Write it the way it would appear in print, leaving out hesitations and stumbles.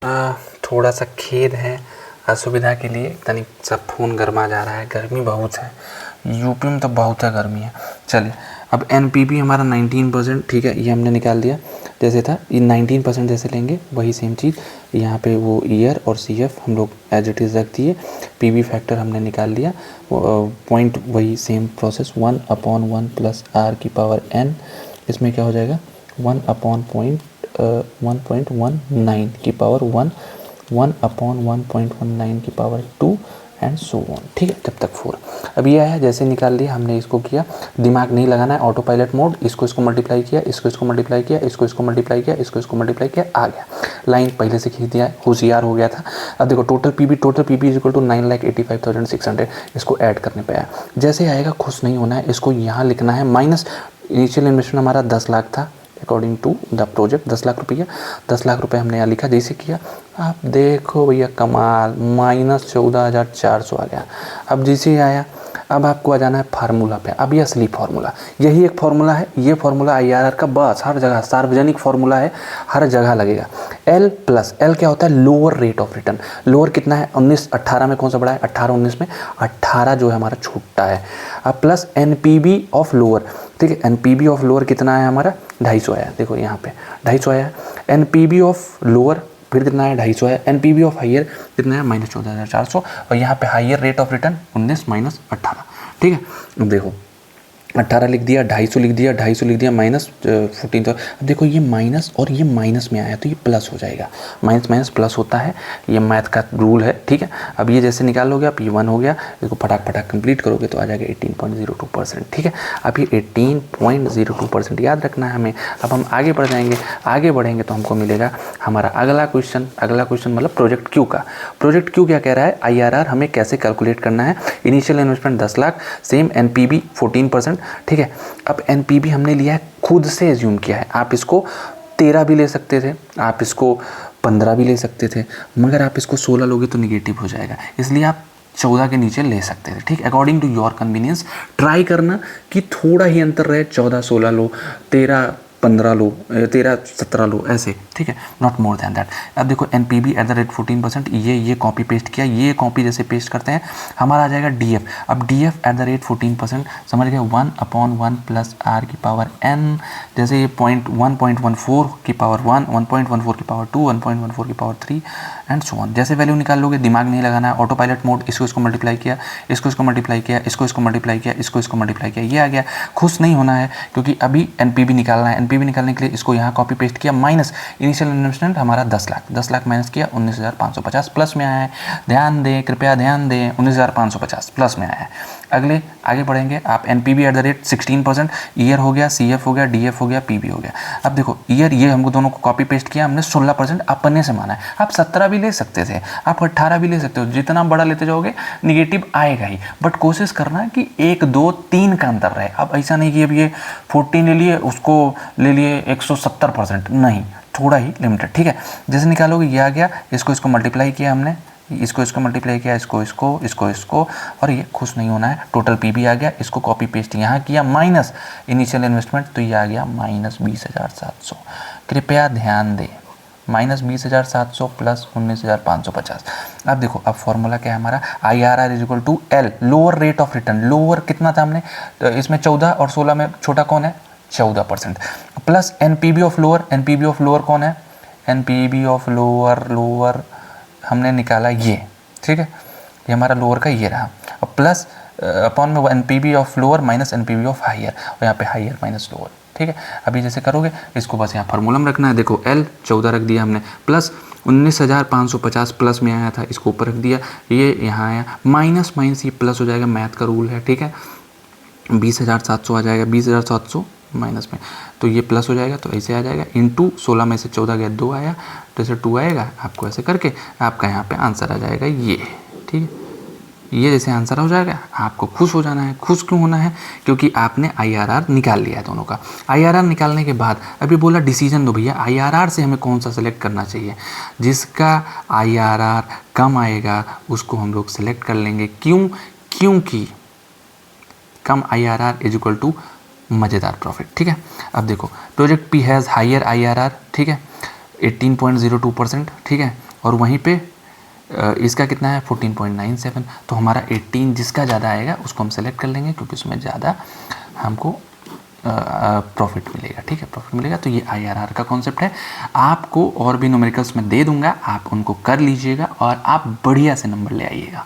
थोड़ा सा खेद है असुविधा के लिए, तनिक सब फ़ोन गर्मा जा रहा है, गर्मी बहुत है यूपी में, तो बहुत है गर्मी है। चलिए अब एनपीवी हमारा 19%, ठीक है, ये हमने निकाल दिया जैसे था, ये 19% जैसे लेंगे वही सेम चीज़ यहाँ पे वो ईयर और सीएफ हम लोग एज इट इज़ रख दिए, पीवी फैक्टर हमने निकाल लिया, पॉइंट वही सेम प्रोसेस 1/1 प्लस आर की पावर n, इसमें क्या हो जाएगा 1/1.19 की पावर 1/1.19 की पावर 2 एंड सो ऑन, ठीक है, जब तक 4। अब ये आया, जैसे निकाल लिया हमने, इसको किया, दिमाग नहीं लगाना है, ऑटो पायलट मोड, इसको मल्टीप्लाई किया, इसको मल्टीप्लाई किया, इसको मल्टीप्लाई किया, इसको मल्टीप्लाई किया, आ गया, लाइन पहले से खींच दिया, होशियार हो गया था। अब देखो total PB is equal to 9,85,600, इसको ऐड करने पे आया, जैसे आएगा खुश नहीं होना है, इसको यहाँ लिखना है माइनस, इनिशियल इन्वेस्टमेंट हमारा 10 लाख था according to the project, 10 lakh रुपया, 10 लाख रुपए हमने यहाँ लिखा, जैसे किया, आप देखो भैया कमाल, -14,400 आ गया। अब जैसे आया, अब आपको आ जाना है फार्मूला पे, अब ये असली फार्मूला, यही एक फार्मूला है, ये फार्मूला आईआरआर का बस हर जगह सार्वजनिक फार्मूला है, हर जगह लगेगा। एल प्लस एल क्या होता है, lower rate of return, lower कितना है 19-18 में, कौन सा बड़ा है 18-19 में, 18 जो है हमारा छूटता है। अब प्लस एनपीबी ऑफ लोअर, ठीक है, एनपीबी ऑफ लोअर कितना है हमारा 250 आया, देखो यहाँ पे 250 आया, एनपीबी ऑफ लोअर फिर कितना है 250 है, एनपीबी ऑफ हायर कितना है -14,400, और यहाँ पे हायर रेट ऑफ रिटर्न 19 - 18, ठीक है। अब देखो 18 लिख दिया, 250 लिख दिया, 250 लिख दिया, -14, तो अब देखो ये माइनस और ये माइनस में आया तो ये प्लस हो जाएगा, माइनस प्लस होता है, ये मैथ का रूल है, ठीक है। अब ये जैसे निकाल लोगे, अब ये 1 हो गया, इसको फटाक कंप्लीट करोगे तो आ जाएगा 18.02%, ठीक है। अब ये 18.02% याद रखना है हमें। अब हम आगे बढ़ जाएंगे, आगे बढ़ेंगे तो हमको मिलेगा हमारा अगला क्वेश्चन मतलब प्रोजेक्ट क्यू का। प्रोजेक्ट क्यू क्या कह रहा है, आईआरआर हमें कैसे कैलकुलेट करना है, initial investment 10 lakh, same NPB 14%, ठीक है। अब एनपीबी हमने लिया है, खुद से एज्यूम किया है, आप इसको 13 भी ले सकते थे, आप इसको 15 भी ले सकते थे, मगर आप इसको 16 लोगे तो निगेटिव हो जाएगा, इसलिए आप 14 के नीचे ले सकते थे, ठीक, according to your convenience. Try करना कि थोड़ा ही अंतर रहे, 14-16 लो, 13-15 लो, 13-17 लो, ऐसे, ठीक है, नॉट मोर देन दैट। अब देखो एनपीबी @14%, ये कॉपी पेस्ट किया, ये कॉपी जैसे पेस्ट करते हैं हमारा आ जाएगा डीएफ। अब डीएफ @14% समझ गए, 1/1 प्लस आर की पावर n, जैसे ये 1.14 की पावर 1, 1.14 की पावर 2, 1.14 की पावर 3 एंड सो ऑन। जैसे वैल्यू निकाल लोगे, दिमाग नहीं लगाना है, ऑटो पायलट मोड, इसको मल्टीप्लाई किया, इसको मल्टीप्लाई किया, इसको मल्टीप्लाई किया, इसको मल्टीप्लाई किया, ये आ गया। खुश नहीं होना है क्योंकि अभी एनपीबी निकालना है, एनपीबी निकालने के लिए इसको यहाँ कॉपी पेस्ट किया, माइनस इनिशियल इन्वेस्टमेंट हमारा 10 लाख माइनस किया 19,550, प्लस में आया है, ध्यान दें, कृपया ध्यान दें, 19,550 प्लस में आया है। आगे बढ़ेंगे, आप एनपीबी @16%, ईयर हो गया, सीएफ हो गया, डीएफ हो गया, पीबी हो गया। अब देखो ईयर, ये हमको दोनों को कॉपी पेस्ट किया, हमने 16% अपने से माना है, आप 17 भी ले सकते थे, आप 18 भी ले सकते हो, जितना बड़ा लेते जाओगे निगेटिव आएगा ही, बट कोशिश करना कि 1, 2, 3 का अंतर रहे। अब ऐसा नहीं कि अब ये 14 ले लिए, उसको ले लिए 170%, नहीं, थोड़ा ही लिमिटेड, ठीक है। जैसे निकालोगे ये आ गया, इसको मल्टीप्लाई किया हमने, इसको मल्टीप्लाई किया, इसको, और ये खुश नहीं होना है, टोटल पीबी आ गया, इसको कॉपी पेस्ट यहाँ किया, माइनस इनिशियल इन्वेस्टमेंट, तो ये आ गया -20,700। कृपया ध्यान दें, -20,700 प्लस 19,550। अब देखो, अब फॉर्मूला क्या है हमारा, IRR = L, lower rate of return, lower कितना था हमने, तो इसमें 14 और 16 में छोटा कौन है 14%, प्लस एनपीबी ऑफ लोअर कौन है, एनपीबी ऑफ लोअर हमने निकाला ये, ठीक है, ये हमारा लोअर का ये रहा, और प्लस अपॉन में NPB of lower minus NPB of higher, और यहाँ पे हायर माइनस लोअर, ठीक है। अभी जैसे करोगे इसको बस यहाँ फार्मूला में रखना है, देखो L 14 रख दिया हमने, प्लस 19,550 प्लस में आया था, इसको ऊपर रख दिया, ये यहाँ आया, माइनस ये प्लस हो जाएगा, मैथ का रूल है, ठीक है, 20,700 आ जाएगा, 20,700 माइनस में, तो ये प्लस हो जाएगा, तो ऐसे आ जाएगा, इंटू 16 में से 14 गया 2 आया, तो ऐसे 2 आएगा, आपको ऐसे करके आपका यहाँ पे आंसर आ जाएगा ये, ठीक है। ये जैसे आंसर हो जाएगा, आपको खुश हो जाना है। खुश क्यों होना है, क्योंकि आपने आईआरआर निकाल लिया है दोनों का। आईआरआर निकालने के बाद अभी बोला डिसीजन दो भैया, आईआरआर से हमें कौन सा सेलेक्ट करना चाहिए, जिसका आईआरआर कम आएगा उसको हम लोग सेलेक्ट कर लेंगे। क्योंकि कम आईआरआर = मज़ेदार प्रॉफिट, ठीक है। अब देखो project P has higher IRR, ठीक है, 18.02%, ठीक है, और वहीं पे इसका कितना है 14.97। तो हमारा 18 जिसका ज़्यादा आएगा उसको हम सेलेक्ट कर लेंगे क्योंकि उसमें ज़्यादा हमको प्रॉफिट मिलेगा। ठीक है, प्रॉफिट मिलेगा। तो ये IRR का कॉन्सेप्ट है। आपको और भी न्यूमेरिकल्स में दे दूंगा, आप उनको कर लीजिएगा और आप बढ़िया से नंबर ले आइएगा।